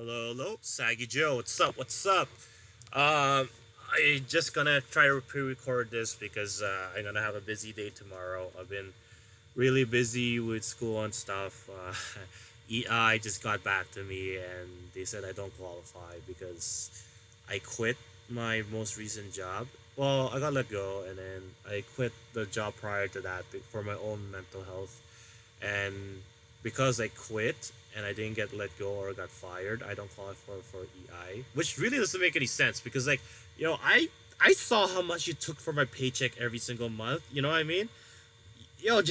Hello, hello, Saggy Joe. What's up? What's up? I just gonna try to pre-record this because I'm gonna have a busy day tomorrow. I've been really busy with school and stuff. EI just got back to me and they said I don't qualify because I quit my most recent job. Well, I got let go and then I quit the job prior to that for my own mental health. And because I quit and I didn't get let go or got fired, I don't qualify for EI, which really doesn't make any sense because I saw how much you took for my paycheck every single month. You know what I mean? Yo,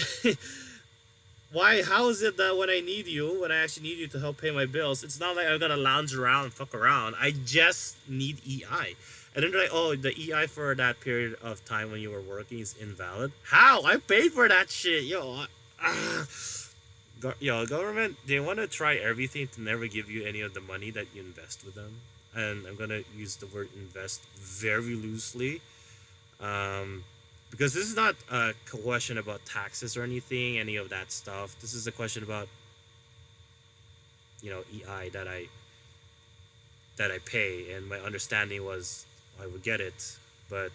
why? How is it that when I need you, when I actually need you to help pay my bills, it's not like I'm gonna lounge around and fuck around. I just need EI. And then they're like, oh, the EI for that period of time when you were working is invalid. How? I paid for that shit, yo. Government, they want to try everything to never give you any of the money that you invest with them. And I'm gonna use the word invest very loosely, um, because this is not a question about taxes or anything, any of that stuff. This is a question about EI that I pay, and my understanding was I would get it, but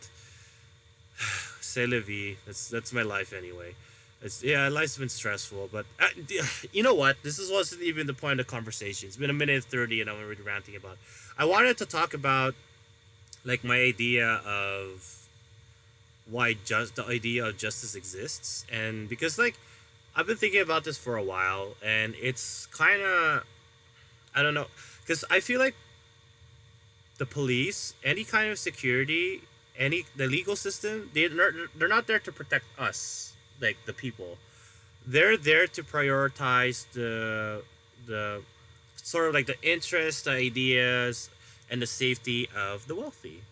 c'est la vie. That's my life anyway. Life's been stressful, but you know what? Wasn't even the point of the conversation. It's been a minute and 30, and I'm already ranting about. I wanted to talk about like my idea of why just the idea of justice exists, and because like I've been thinking about this for a while, and it's kind of I don't know, because I feel like the police, any kind of security, any the legal system, they're not there to protect us, like the people. They're there to prioritize the sort of like the interests, the ideas, and the safety of the wealthy,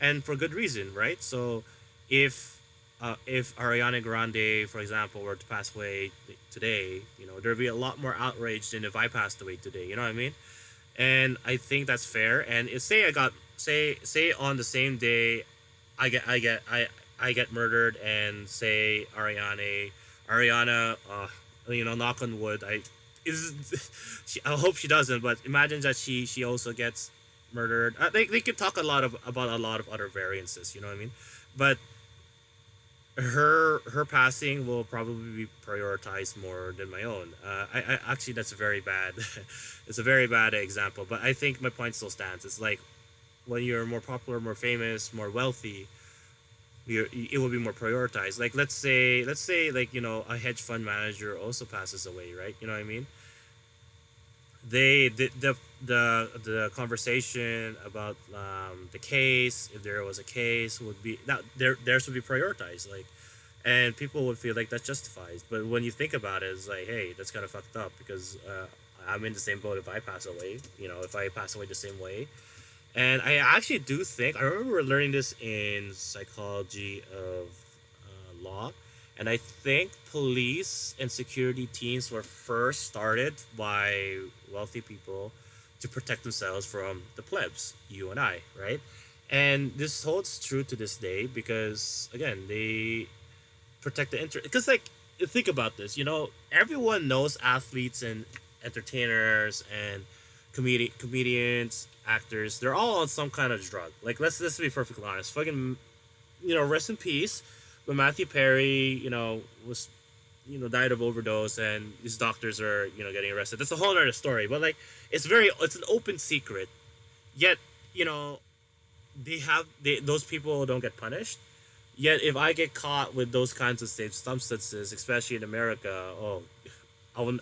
and for good reason, right? So, if Ariana Grande, for example, were to pass away today, there'd be a lot more outrage than if I passed away today. You know what I mean? And I think that's fair. And if say I got say on the same day, I get murdered, and say Ariana, knock on wood, I hope she doesn't, but imagine that she also gets murdered. They could talk about a lot of other variances. You know what I mean? But her passing will probably be prioritized more than my own. I actually that's a very bad, it's a very bad example, but I think my point still stands. It's like when you're more popular, more famous, more wealthy, it will be more prioritized. Like let's say like a hedge fund manager also passes away, right? You know what I mean? The conversation about the case, if there was a case, would be that theirs would be prioritized, like, and people would feel like that's justified. But when you think about it, it's like, hey, that's kind of fucked up because I'm in the same boat if I pass away. If I pass away the same way. And I actually do think I remember learning this in psychology of law, and I think police and security teams were first started by wealthy people to protect themselves from the plebs, you and I, right? And this holds true to this day because again, they protect the interest. Because like, think about this, everyone knows athletes and entertainers and comedians, actors. They're all on some kind of drug. Like, let's be perfectly honest. Fucking, rest in peace. But Matthew Perry, was died of overdose, and his doctors are getting arrested. That's a whole other story. But like, it's an open secret. Yet, you know, those people don't get punished. Yet, if I get caught with those kinds of safe substances, especially in America, I would,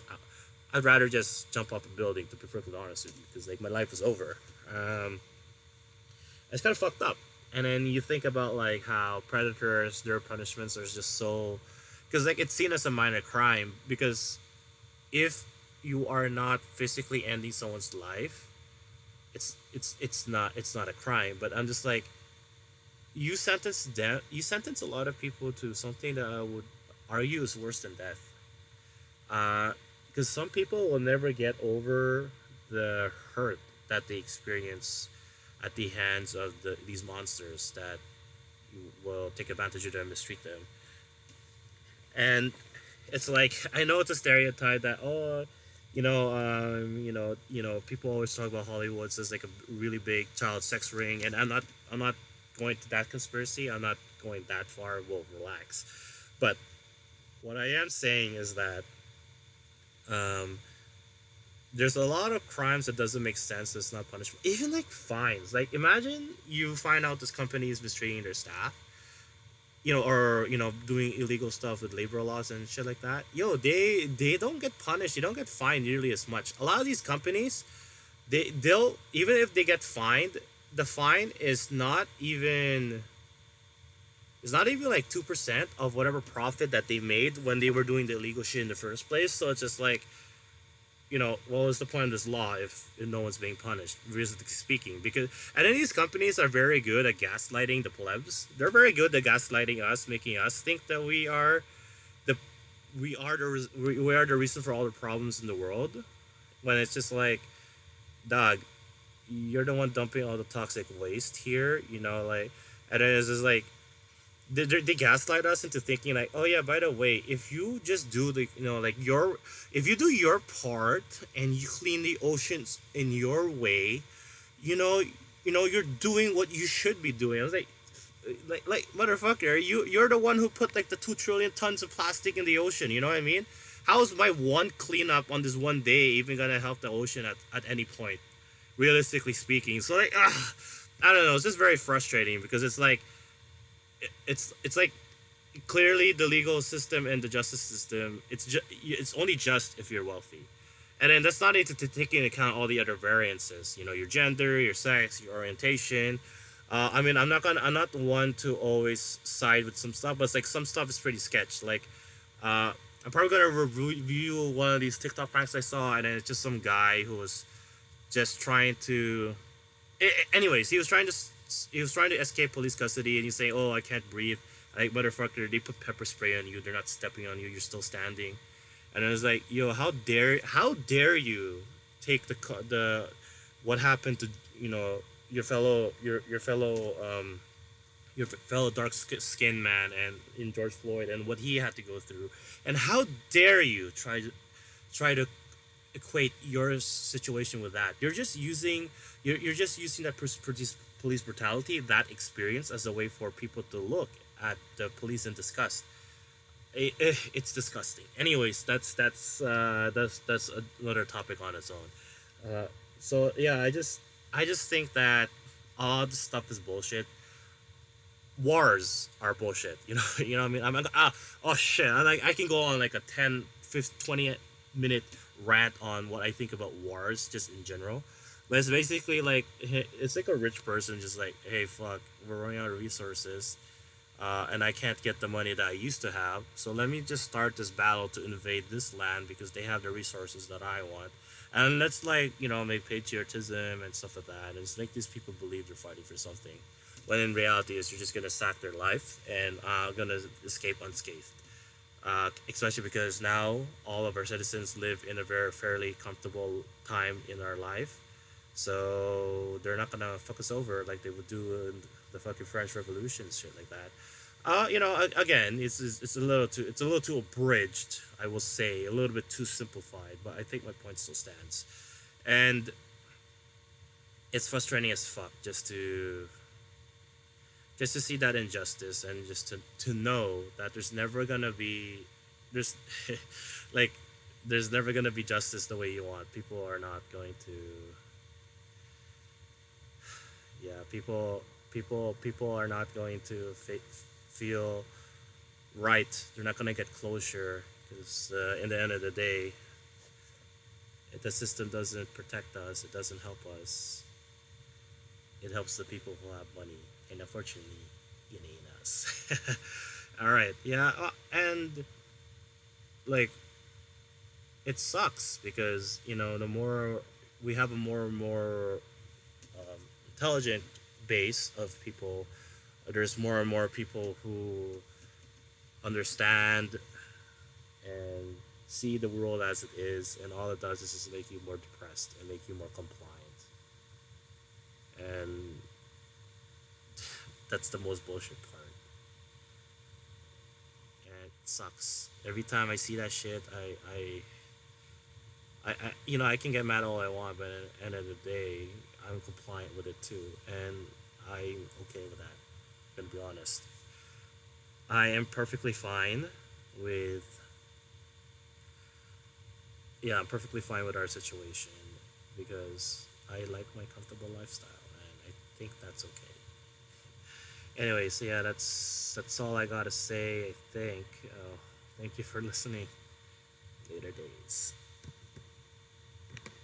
I'd rather just jump off a building. To be perfectly honest with you, because like my life is over. It's kind of fucked up. And then you think about like how predators, their punishments are just so, because like it's seen as a minor crime. Because if you are not physically ending someone's life, it's not a crime. But I'm just like, you sentence a lot of people to something that I would argue is worse than death. Because some people will never get over the hurt that they experience at the hands of these monsters that will take advantage of them, mistreat them. And it's like, I know it's a stereotype that, People always talk about Hollywood as like a really big child sex ring, and I'm not going to that conspiracy. I'm not going that far. We'll relax. But what I am saying is that um, there's a lot of crimes that doesn't make sense. That's not punishable. Even like fines. Like imagine you find out this company is mistreating their staff, or doing illegal stuff with labor laws and shit like that. Yo, they don't get punished. They don't get fined nearly as much. A lot of these companies, they'll even if they get fined, the fine is not even like 2% of whatever profit that they made when they were doing the illegal shit in the first place. So it's just like, what was the point of this law if no one's being punished, realistically speaking? Because and then these companies are very good at gaslighting the plebs. They're very good at gaslighting us, making us think that the we are the reason for all the problems in the world. When it's just like, dog, you're the one dumping all the toxic waste here. And then it's just like they gaslight us into thinking like, oh yeah, by the way, if you just do the like your if you do your part and you clean the oceans in your way, you know you're doing what you should be doing. I was like motherfucker, you're the one who put like the 2 trillion tons of plastic in the ocean. You know what I mean? How is my one cleanup on this one day even gonna help the ocean at any point, realistically speaking? So like, I don't know, it's just very frustrating because it's like it's like clearly the legal system and the justice system, it's only just if you're wealthy, and then that's not even to take into account all the other variances, your gender, your sex, your orientation. I mean, I'm not the one to always side with some stuff, but it's like some stuff is pretty sketch. Like I'm probably gonna review one of these TikTok pranks I saw, and then it's just some guy who was just trying to anyways, he was trying to escape police custody, and he's saying, "Oh, I can't breathe." Like, motherfucker, they put pepper spray on you. They're not stepping on you. You're still standing. And I was like, "Yo, how dare you take the what happened to your fellow dark skinned man and in George Floyd and what he had to go through, and how dare you try to equate your situation with that? You're just using that police brutality, that experience, as a way for people to look at the police in disgust. It's disgusting. Anyways, that's another topic on its own. So yeah, I just think that all this stuff is bullshit. Wars are bullshit. What I mean. Oh shit. I can go on like a 10, 15, 20 minute rant on what I think about wars just in general. But it's basically like it's like a rich person just like, hey, fuck, we're running out of resources, and I can't get the money that I used to have. So let me just start this battle to invade this land because they have the resources that I want. And let's like make patriotism and stuff like that, and just make these people believe they're fighting for something. When in reality, is you're just gonna sack their life and gonna escape unscathed. Especially because now all of our citizens live in a very fairly comfortable time in our life, so they're not gonna fuck us over like they would do in the fucking French Revolution, shit like that. Again, it's a little too abridged. I will say a little bit too simplified, but I think my point still stands, and it's frustrating as fuck just to see that injustice, and just to know that there's like there's never gonna be justice the way you want. People are not going to, yeah, people are not going to feel right. They're not gonna get closure because in the end of the day, the system doesn't protect us. It doesn't help us. It helps the people who have money, and unfortunately, it ain't us. All right, yeah, and like it sucks because the more we have a more and more intelligent base of people, there's more and more people who understand and see the world as it is, and all it does is just make you more depressed and make you more compliant. And that's the most bullshit part. And it sucks. Every time I see that shit, I can get mad all I want, but at the end of the day, I'm compliant with it too, and I'm okay with that. I'm gonna be honest. I am perfectly fine with yeah, I'm perfectly fine with our situation because I like my comfortable lifestyle, and I think that's okay. Anyways, yeah, that's all I gotta say. I think. Thank you for listening. Later days.